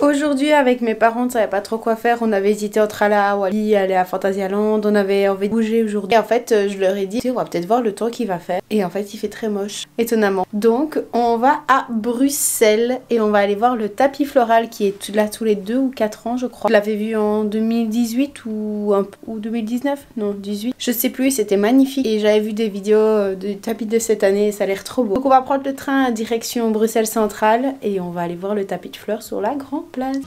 Aujourd'hui avec mes parents on savait pas trop quoi faire, on avait hésité entre aller à Wally, aller à Fantasyland, on avait envie de bouger aujourd'hui. Et en fait je leur ai dit on va peut-être voir le temps qu'il va faire. Et en fait il fait très moche, étonnamment. Donc on va à Bruxelles et on va aller voir le tapis floral qui est là tous les 2 ou 4 ans je crois. Je l'avais vu en 2018 ou 2019, non 18. Je sais plus, c'était magnifique et j'avais vu des vidéos de tapis de cette année et ça a l'air trop beau. Donc on va prendre le train à direction Bruxelles Centrale et on va aller voir le tapis de fleurs sur la grande place.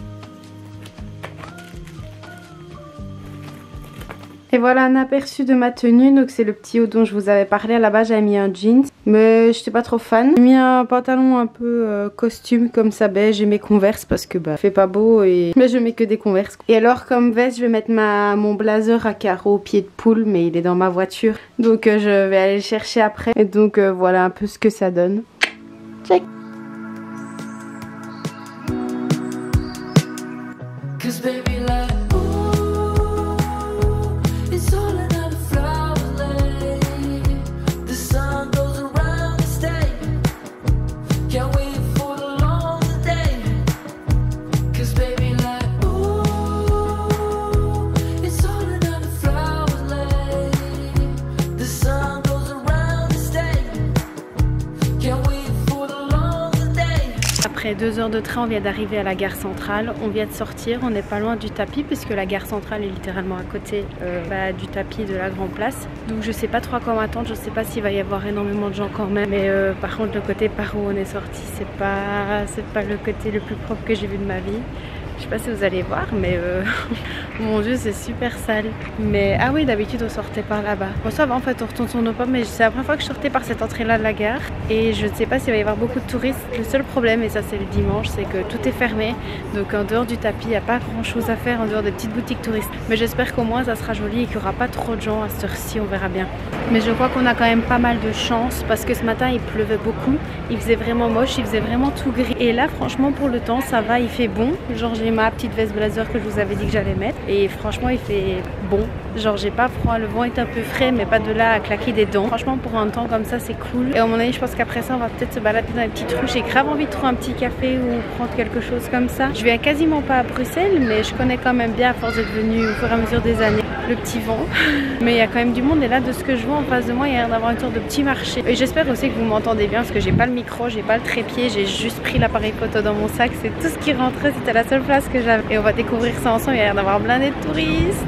Et voilà un aperçu de ma tenue, donc c'est le petit haut dont je vous avais parlé. À la base j'avais mis un jeans mais j'étais pas trop fan. J'ai mis un pantalon un peu costume comme ça beige et mes Converse parce que bah fait pas beau et mais je mets que des Converse. Et alors comme veste je vais mettre mon blazer à carreaux pied de poule mais il est dans ma voiture donc je vais aller le chercher après. Et donc voilà un peu ce que ça donne. Check. Après 2 heures de train, on vient d'arriver à la gare centrale. On vient de sortir, on n'est pas loin du tapis puisque la gare centrale est littéralement à côté du tapis de la grande place. Donc je sais pas trop à quoi m'attendre, je sais pas s'il va y avoir énormément de gens quand même. Mais par contre le côté par où on est sorti, c'est pas le côté le plus propre que j'ai vu de ma vie. Je sais pas si vous allez voir mais mon dieu c'est super sale. Mais ah oui d'habitude on sortait par là-bas. Bon ça va en fait on retourne sur nos pas mais c'est la première fois que je sortais par cette entrée là de la gare. Et je ne sais pas s'il va y avoir beaucoup de touristes. Le seul problème et ça c'est le dimanche c'est que tout est fermé. Donc en dehors du tapis il n'y a pas grand chose à faire en dehors des petites boutiques touristes. Mais j'espère qu'au moins ça sera joli et qu'il n'y aura pas trop de gens à cette heure-ci, on verra bien. Mais je crois qu'on a quand même pas mal de chance parce que ce matin il pleuvait beaucoup. Il faisait vraiment moche, il faisait vraiment tout gris. Et là franchement pour le temps ça va, il fait bon. Genre j'ai ma petite veste blazer que je vous avais dit que j'allais mettre et franchement il fait bon, genre j'ai pas froid, le vent est un peu frais mais pas de là à claquer des dents. Franchement pour un temps comme ça c'est cool. Et à mon avis je pense qu'après ça on va peut-être se balader dans les petites rues. J'ai grave envie de trouver un petit café ou prendre quelque chose comme ça. Je viens quasiment pas à Bruxelles mais je connais quand même bien à force d'être venue au fur et à mesure des années le petit vent. Mais il y a quand même du monde et là de ce que je vois en face de moi il y a l'air d'avoir une sorte de petit marché. Et j'espère aussi que vous m'entendez bien parce que j'ai pas le micro, j'ai pas le trépied, j'ai juste pris l'appareil photo dans mon sac. C'est tout ce qui rentrait, c'était la seule place que j'avais. Et on va découvrir ça ensemble, il y a l'air d'avoir blindé de touristes.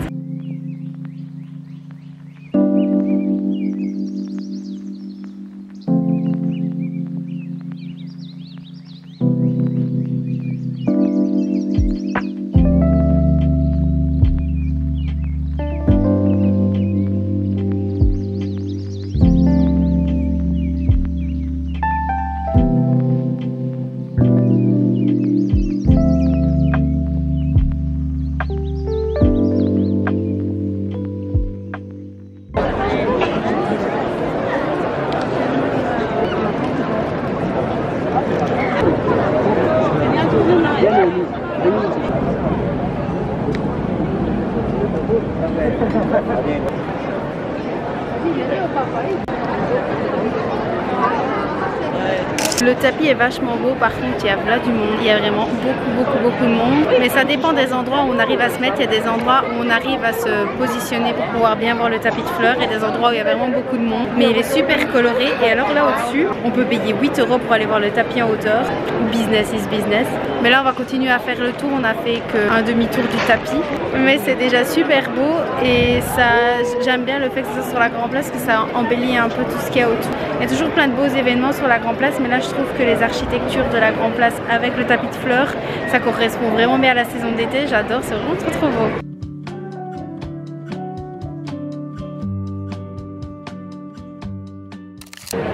Le tapis est vachement beau, par contre il y a là du monde, il y a vraiment beaucoup de monde. Mais ça dépend des endroits où on arrive à se mettre, il y a des endroits où on arrive à se positionner pour pouvoir bien voir le tapis de fleurs et des endroits où il y a vraiment beaucoup de monde. Mais il est super coloré et alors là au-dessus, on peut payer 8 € pour aller voir le tapis en hauteur. Business is business. Mais là on va continuer à faire le tour, on a fait qu'un demi-tour du tapis. Mais c'est déjà super beau et ça, j'aime bien le fait que ça soit sur la grande place, que ça embellit un peu tout ce qu'il y a autour. Il y a toujours plein de beaux événements sur la grande place mais là je trouve que les architectures de la grande place avec le tapis de fleurs, ça correspond vraiment bien à la saison d'été, j'adore, c'est vraiment trop beau.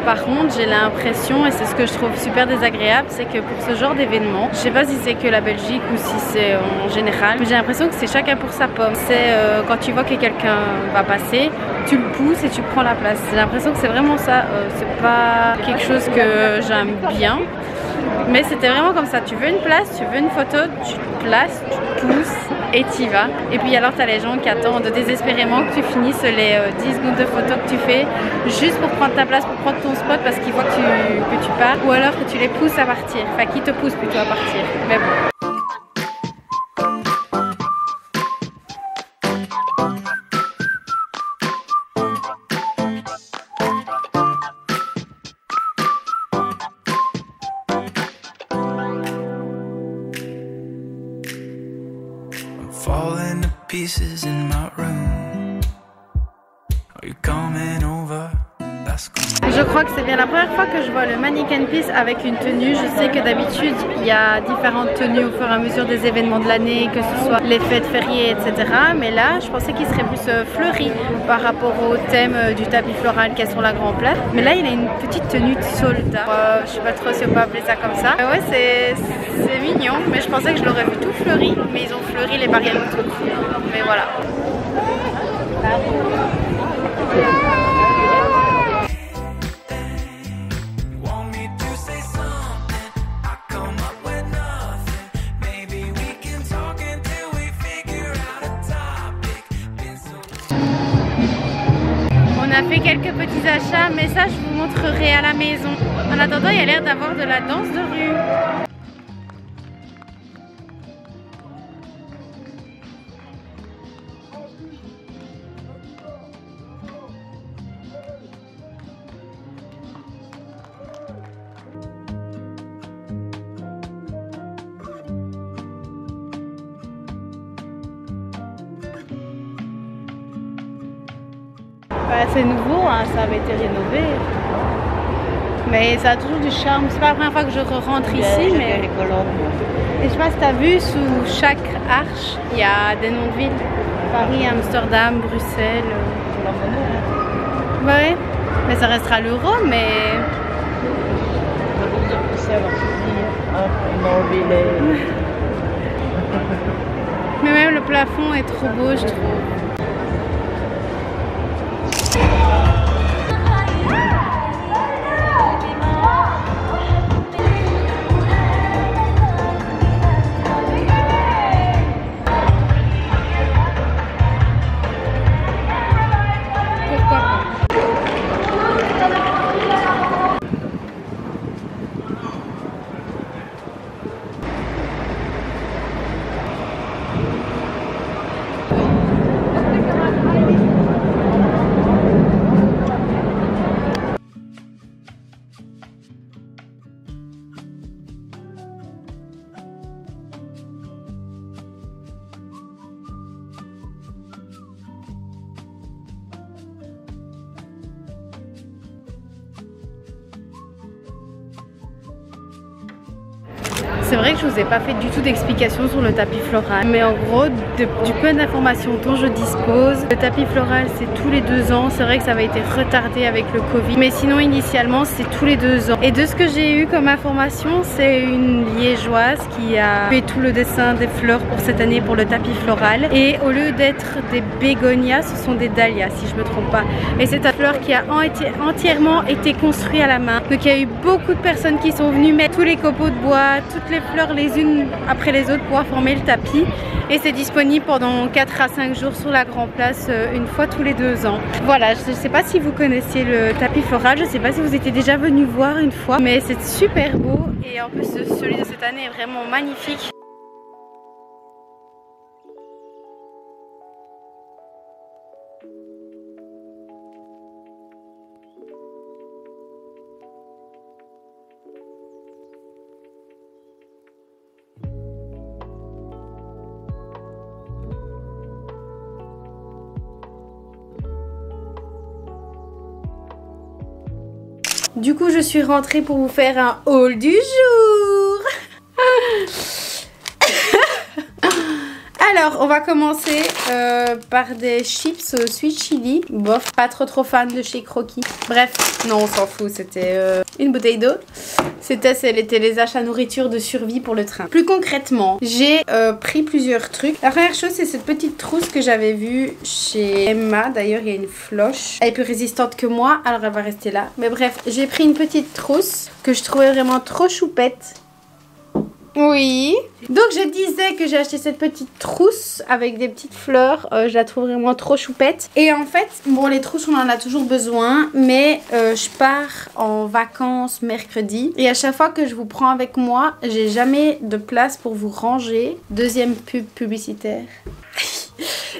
Par contre, j'ai l'impression, et c'est ce que je trouve super désagréable, c'est que pour ce genre d'événement, je sais pas si c'est que la Belgique ou si c'est en général, mais j'ai l'impression que c'est chacun pour sa pomme. C'est quand tu vois que quelqu'un va passer, tu le pousses et tu prends la place. J'ai l'impression que c'est vraiment ça, c'est pas quelque chose que j'aime bien. Mais c'était vraiment comme ça, tu veux une place, tu veux une photo, tu te places, tu pousses et tu y vas. Et puis alors tu as les gens qui attendent désespérément que tu finisses les 10 secondes de photo que tu fais juste pour prendre ta place, pour prendre ton spot parce qu'ils voient que tu pars. Ou alors que tu les pousses à partir, enfin qui te pousse plutôt à partir. Mais bon. pieces in my room. Are you coming over? Je crois que c'est bien la première fois que je vois le mannequin piece avec une tenue. Je sais que d'habitude il y a différentes tenues au fur et à mesure des événements de l'année, que ce soit les fêtes fériées, etc. Mais là, je pensais qu'il serait plus fleuri par rapport au thème du tapis floral qu'il y a sur la Grand Place. Mais là, il a une petite tenue de soldat. Je sais pas trop si on peut appeler ça comme ça. Ouais, c'est mignon, mais je pensais que je l'aurais vu tout fleuri. Mais ils ont fleuri les barrières autour. Mais voilà. On a fait quelques petits achats, mais ça je vous montrerai à la maison. En attendant, il y a l'air d'avoir de la danse de rue. C'est nouveau, hein, ça avait été rénové. Mais ça a toujours du charme. C'est pas la première fois que je rentre ici, mais... Et je sais pas si t'as vu, sous chaque arche, il y a des noms de villes. Paris, Amsterdam, Bruxelles. Ouais, mais ça restera l'euro, mais... Mais même le plafond est trop beau, je trouve. C'est vrai que je vous ai pas fait du tout d'explication sur le tapis floral, mais en gros du peu d'informations dont je dispose, le tapis floral c'est tous les 2 ans. C'est vrai que ça avait été retardé avec le Covid, mais sinon initialement c'est tous les 2 ans. Et de ce que j'ai eu comme information, c'est une liégeoise qui a fait tout le dessin des fleurs pour cette année pour le tapis floral, et au lieu d'être des bégonias, ce sont des dahlias si je me trompe pas. Et c'est un fleur qui a entièrement été construit à la main, donc il y a eu beaucoup de personnes qui sont venues mettre tous les copeaux de bois, toutes les fleurs les unes après les autres pour pouvoir former le tapis, et c'est disponible pendant 4 à 5 jours sur la Grand Place, une fois tous les 2 ans. Voilà, je ne sais pas si vous connaissiez le tapis floral, je ne sais pas si vous étiez déjà venu voir une fois, mais c'est super beau, et en plus celui de cette année est vraiment magnifique. Du coup, je suis rentrée pour vous faire un haul du jour. Alors, on va commencer par des chips sweet chili. Bof, pas trop fan de chez Croquis. Bref, non, on s'en fout, c'était une bouteille d'eau. C'était les achats nourriture de survie pour le train. Plus concrètement, j'ai pris plusieurs trucs. La première chose, c'est cette petite trousse que j'avais vue chez Emma. D'ailleurs, il y a une floche. Elle est plus résistante que moi, alors elle va rester là. Mais bref, j'ai pris une petite trousse que je trouvais vraiment trop choupette. Oui. Donc je disais que j'ai acheté cette petite trousse avec des petites fleurs. Je la trouve vraiment trop choupette. Et en fait, bon, les trousses on en a toujours besoin, mais je pars en vacances mercredi. Et à chaque fois que je vous prends avec moi, j'ai jamais de place pour vous ranger. Deuxième pub publicitaire.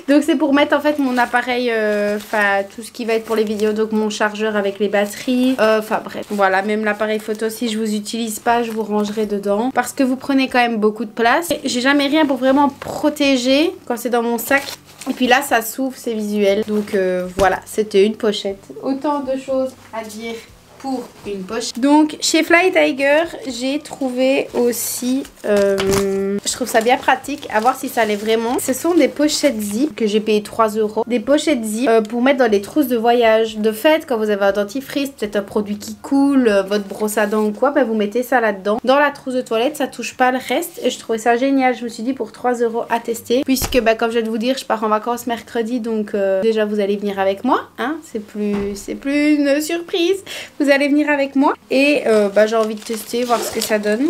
Donc c'est pour mettre en fait mon appareil, enfin tout ce qui va être pour les vidéos, donc mon chargeur avec les batteries, enfin bref, voilà, même l'appareil photo, si je vous utilise pas, je vous rangerai dedans, parce que vous prenez quand même beaucoup de place. J'ai jamais rien pour vraiment protéger quand c'est dans mon sac. Et puis là ça s'ouvre, c'est visuel. Donc voilà, c'était une pochette. Autant de choses à dire pour une pochette. Donc chez Fly Tiger j'ai trouvé aussi je trouve ça bien pratique, à voir si ça l'est vraiment. Ce sont des pochettes zip que j'ai payé 3 €. Des pochettes zip pour mettre dans les trousses de voyage. De fait, quand vous avez un dentifrice, peut-être un produit qui coule, votre brosse à dents ou quoi, ben vous mettez ça là-dedans. Dans la trousse de toilette, ça touche pas le reste. Et je trouvais ça génial. Je me suis dit pour 3 € à tester. Puisque ben, comme je viens de vous dire, je pars en vacances mercredi. Donc déjà vous allez venir avec moi. Hein, c'est plus une surprise. Vous allez venir avec moi. Et bah, j'ai envie de tester, voir ce que ça donne.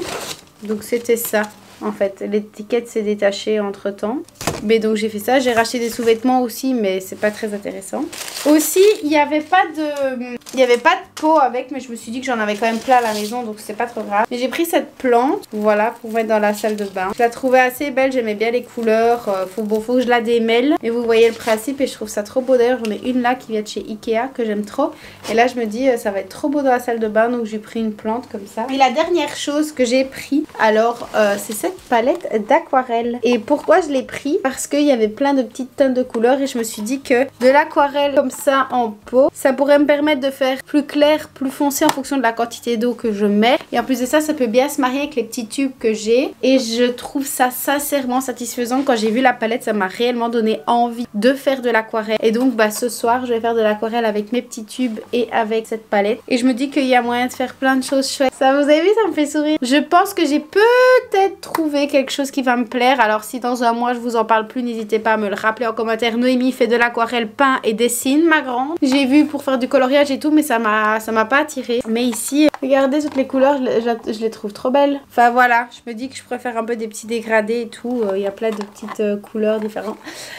Donc c'était ça. En fait, l'étiquette s'est détachée entre temps. Mais donc j'ai fait ça. J'ai racheté des sous-vêtements aussi, mais c'est pas très intéressant. Aussi, il n'y avait pas de pot avec, mais je me suis dit que j'en avais quand même plein à la maison, donc c'est pas trop grave. Mais j'ai pris cette plante, voilà, pour mettre dans la salle de bain. Je la trouvais assez belle, j'aimais bien les couleurs. Faut que je la démêle. Mais vous voyez le principe et je trouve ça trop beau. D'ailleurs, j'en ai une là qui vient de chez Ikea que j'aime trop. Et là, je me dis, ça va être trop beau dans la salle de bain, donc j'ai pris une plante comme ça. Et la dernière chose que j'ai pris, alors, c'est cette palette d'aquarelle. Et pourquoi je l'ai pris? Parce qu'il y avait plein de petites teintes de couleurs et je me suis dit que de l'aquarelle comme ça en pot, ça pourrait me permettre de faire plus clair, plus foncé en fonction de la quantité d'eau que je mets. Et en plus de ça, ça peut bien se marier avec les petits tubes que j'ai. Et je trouve ça sincèrement satisfaisant. Quand j'ai vu la palette, ça m'a réellement donné envie de faire de l'aquarelle. Et donc bah, ce soir, je vais faire de l'aquarelle avec mes petits tubes et avec cette palette. Et je me dis qu'il y a moyen de faire plein de choses chouettes. Ça, vous avez vu, ça me fait sourire. Je pense que j'ai peut-être trouvé quelque chose qui va me plaire. Alors si dans un mois, je vous en parle plus, n'hésitez pas à me le rappeler en commentaire. Noémie fait de l'aquarelle, peint et dessine, ma grande. J'ai vu pour faire du coloriage et tout, mais ça m'a pas attiré. Mais ici, regardez toutes les couleurs, je les trouve trop belles. Enfin voilà, je me dis que je préfère un peu des petits dégradés et tout. Il y a plein de petites couleurs différentes.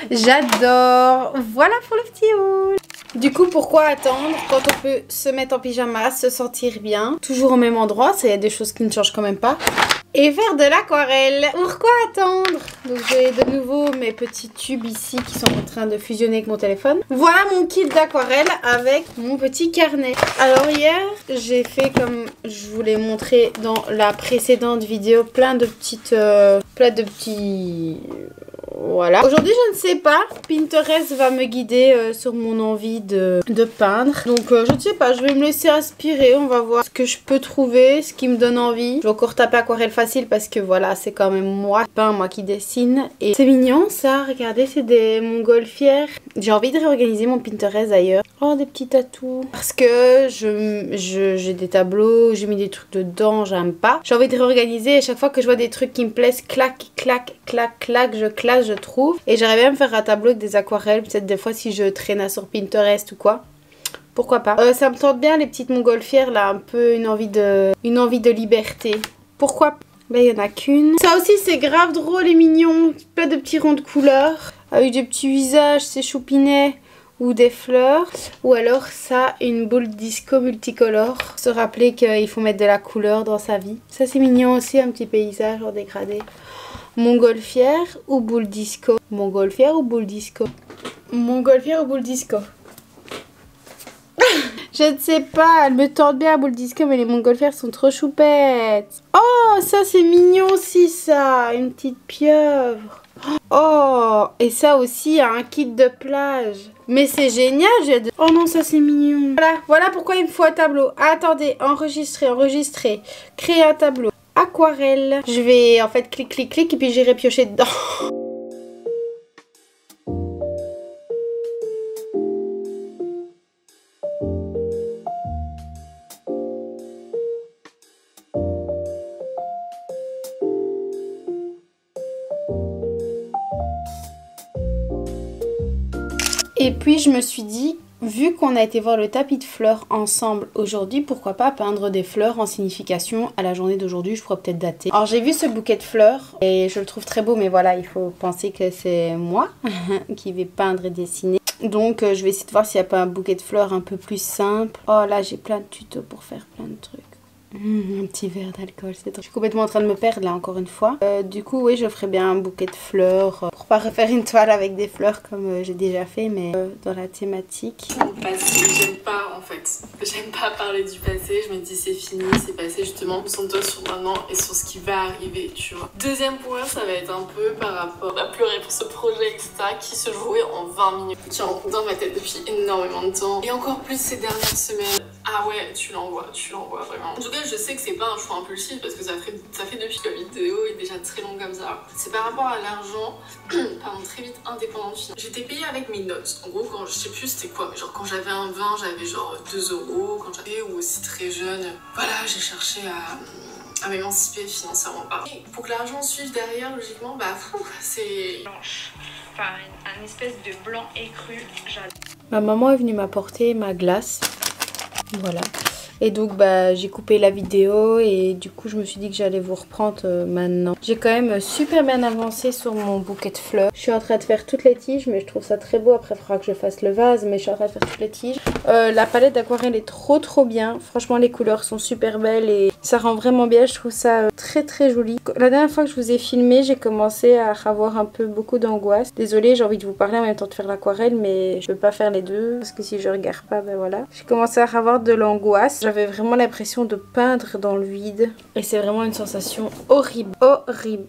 J'adore. Voilà pour le petit haul. Du coup, pourquoi attendre quand on peut se mettre en pyjama, se sentir bien, toujours au même endroit, il y a des choses qui ne changent quand même pas. Et faire de l'aquarelle. Pourquoi attendre? Donc j'ai de nouveau mes petits tubes ici qui sont en train de fusionner avec mon téléphone. Voilà mon kit d'aquarelle avec mon petit carnet. Alors hier, j'ai fait comme je vous l'ai montré dans la précédente vidéo, plein de petits... Voilà. Aujourd'hui, je ne sais pas. Pinterest va me guider sur mon envie de peindre. Donc, je ne sais pas. Je vais me laisser inspirer. On va voir ce que je peux trouver, ce qui me donne envie. Je vais encore taper aquarelle facile parce que voilà, c'est quand même moi qui dessine. Et c'est mignon ça. Regardez, c'est des montgolfières. J'ai envie de réorganiser mon Pinterest d'ailleurs. Oh, des petits tatous. Parce que j'ai des tableaux, j'ai mis des trucs dedans, j'aime pas. J'ai envie de réorganiser. Et chaque fois que je vois des trucs qui me plaisent, clac, clac, clac, clac, je classe, je trouve. Et j'aimerais bien me faire un tableau avec des aquarelles. Peut-être des fois si je traîne sur Pinterest ou quoi. Pourquoi pas. Ça me tente bien les petites montgolfières là. Un peu une envie de liberté. Pourquoi pas. Là il n'y en a qu'une. Ça aussi c'est grave drôle et mignon. Plein de petits ronds de couleurs. Avec des petits visages, c'est choupinets. Ou des fleurs. Ou alors ça, une boule disco multicolore. Se rappeler qu'il faut mettre de la couleur dans sa vie. Ça c'est mignon aussi, un petit paysage en dégradé. Montgolfière ou boule disco? Montgolfière ou boule disco? Montgolfière ou boule disco? Je ne sais pas, elle me tente bien la boule disco, mais les montgolfières sont trop choupettes. Oh, ça c'est mignon aussi ça, une petite pieuvre. Oh, et ça aussi, un kit de plage. Mais c'est génial, oh non, ça c'est mignon. Voilà pourquoi il me faut un tableau. Ah, attendez, enregistrer. Créer un tableau. Aquarelle. Je vais en fait clic et puis j'irai piocher dedans. Et puis je me suis dit, vu qu'on a été voir le tapis de fleurs ensemble aujourd'hui, pourquoi pas peindre des fleurs en signification à la journée d'aujourd'hui. Je pourrais peut-être dater. Alors j'ai vu ce bouquet de fleurs et je le trouve très beau, mais voilà, il faut penser que c'est moi qui vais peindre et dessiner. Donc je vais essayer de voir s'il n'y a pas un bouquet de fleurs un peu plus simple. Oh là, j'ai plein de tutos pour faire plein de trucs. Un petit verre d'alcool, c'est trop. Je suis complètement en train de me perdre là encore une fois. Du coup oui, je ferai bien un bouquet de fleurs pour pas refaire une toile avec des fleurs comme j'ai déjà fait, mais dans la thématique. Parce que j'aime pas en fait. J'aime pas parler du passé, je me dis c'est fini, c'est passé justement. Concentre-toi sur maintenant et sur ce qui va arriver, tu vois. Deuxième point, ça va être un peu par rapport à pleurer pour ce projet, etc. qui se jouait en 20 minutes. Genre dans ma tête depuis énormément de temps. Et encore plus ces dernières semaines. Ah ouais, tu l'envoies vraiment. En tout cas, je sais que c'est pas un choix impulsif parce que ça fait depuis que la vidéo est déjà très longue comme ça. C'est par rapport à l'argent, pardon, très vite indépendante. J'étais payée avec mes notes. En gros, quand je sais plus c'était quoi, mais genre quand j'avais un 20, j'avais genre 2 €. Quand j'avais, ou aussi très jeune, voilà, j'ai cherché à m'émanciper financièrement parlant. Et pour que l'argent suive derrière, logiquement, bah c'est blanche. Enfin, un espèce de blanc écru. J'adore. Ma maman est venue m'apporter ma glace. Voilà. Et donc bah j'ai coupé la vidéo et du coup je me suis dit que j'allais vous reprendre maintenant. J'ai quand même super bien avancé sur mon bouquet de fleurs. Je suis en train de faire toutes les tiges mais je trouve ça très beau. Après il faudra que je fasse le vase mais je suis en train de faire toutes les tiges. La palette d'aquarelle est trop bien. Franchement les couleurs sont super belles et ça rend vraiment bien. Je trouve ça très joli. La dernière fois que je vous ai filmé j'ai commencé à avoir un peu beaucoup d'angoisse. Désolée, j'ai envie de vous parler en même temps de faire l'aquarelle mais je peux pas faire les deux parce que si je regarde pas ben voilà. J'ai commencé à avoir de l'angoisse. J'avais vraiment l'impression de peindre dans le vide et c'est vraiment une sensation horrible,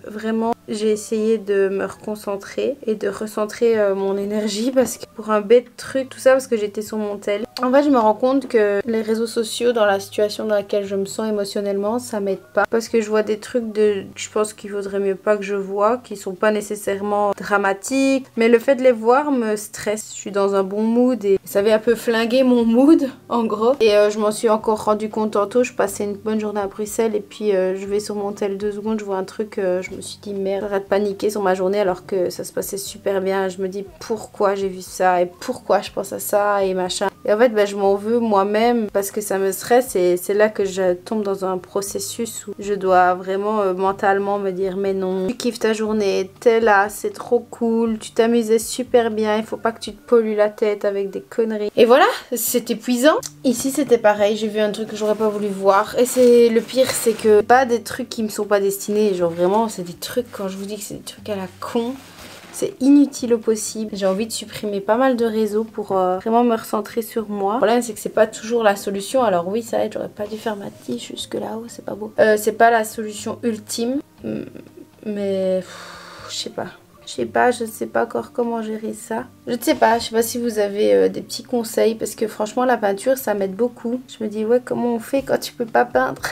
vraiment. J'ai essayé de me reconcentrer et de recentrer mon énergie parce que pour un bête truc, tout ça parce que j'étais sur mon tel. En fait je me rends compte que les réseaux sociaux dans la situation dans laquelle je me sens émotionnellement ça m'aide pas parce que je vois des trucs que je pense qu'il vaudrait mieux pas que je vois, qui sont pas nécessairement dramatiques mais le fait de les voir me stresse. Je suis dans un bon mood et ça avait un peu flingué mon mood en gros et je m'en suis encore rendu compte tantôt. Je passais une bonne journée à Bruxelles et puis je vais sur mon tel 2 secondes, je vois un truc, je me suis dit merde, j'arrête de paniquer sur ma journée alors que ça se passait super bien. Je me dis pourquoi j'ai vu ça et pourquoi je pense à ça et machin. Et en fait je m'en veux moi-même parce que ça me stresse et c'est là que je tombe dans un processus où je dois vraiment mentalement me dire mais non, tu kiffes ta journée, t'es là, c'est trop cool, tu t'amusais super bien, il faut pas que tu te pollues la tête avec des conneries. Et voilà, c'est épuisant. Ici c'était pareil, j'ai vu un truc que j'aurais pas voulu voir et c'est le pire, c'est que pas des trucs qui me sont pas destinés, genre vraiment c'est des trucs, quand je vous dis que c'est des trucs à la con, c'est inutile au possible. J'ai envie de supprimer pas mal de réseaux pour vraiment me recentrer sur moi. Le problème c'est que c'est pas toujours la solution. Alors oui ça aide, j'aurais pas dû faire ma tige jusque là-haut, c'est pas beau. C'est pas la solution ultime mais je sais pas. Je sais pas encore comment gérer ça. Je sais pas si vous avez des petits conseils parce que franchement la peinture ça m'aide beaucoup. Je me dis ouais, comment on fait quand tu peux pas peindre ?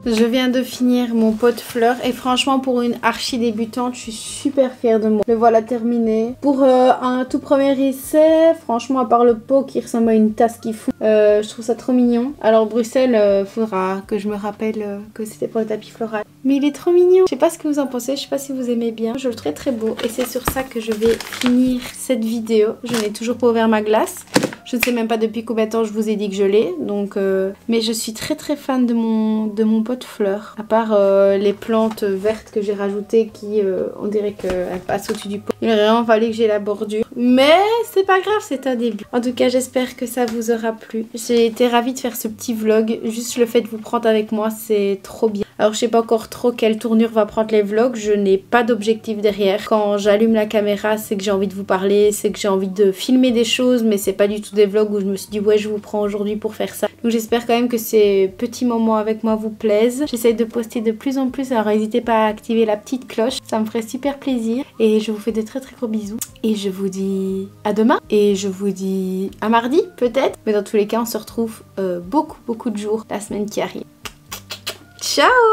Je viens de finir mon pot de fleurs et franchement pour une archi débutante je suis super fière de moi. Le voilà terminé. Pour un tout premier essai, franchement à part le pot qui ressemble à une tasse qui fout, je trouve ça trop mignon. Alors Bruxelles, faudra que je me rappelle que c'était pour le tapis floral. Mais il est trop mignon. Je sais pas ce que vous en pensez, je sais pas si vous aimez bien. Je le trouve très beau et c'est sur ça que je vais finir cette vidéo. Je n'ai toujours pas ouvert ma glace. Je ne sais même pas depuis combien de temps je vous ai dit que je l'ai. Donc, mais je suis très fan de mon pot de fleurs. À part les plantes vertes que j'ai rajoutées qui, on dirait qu'elles passent au-dessus du pot. Il aurait vraiment fallu que j'ai la bordure. Mais c'est pas grave, c'est un début. En tout cas, j'espère que ça vous aura plu. J'ai été ravie de faire ce petit vlog. Juste le fait de vous prendre avec moi, c'est trop bien. Alors je sais pas encore trop quelle tournure va prendre les vlogs, je n'ai pas d'objectif derrière. Quand j'allume la caméra, c'est que j'ai envie de vous parler, c'est que j'ai envie de filmer des choses, mais c'est pas du tout des vlogs où je me suis dit ouais je vous prends aujourd'hui pour faire ça. Donc j'espère quand même que ces petits moments avec moi vous plaisent. J'essaie de poster de plus en plus, alors n'hésitez pas à activer la petite cloche, ça me ferait super plaisir. Et je vous fais de très gros bisous. Et je vous dis à demain, et je vous dis à mardi peut-être. Mais dans tous les cas on se retrouve beaucoup de jours la semaine qui arrive. Ciao!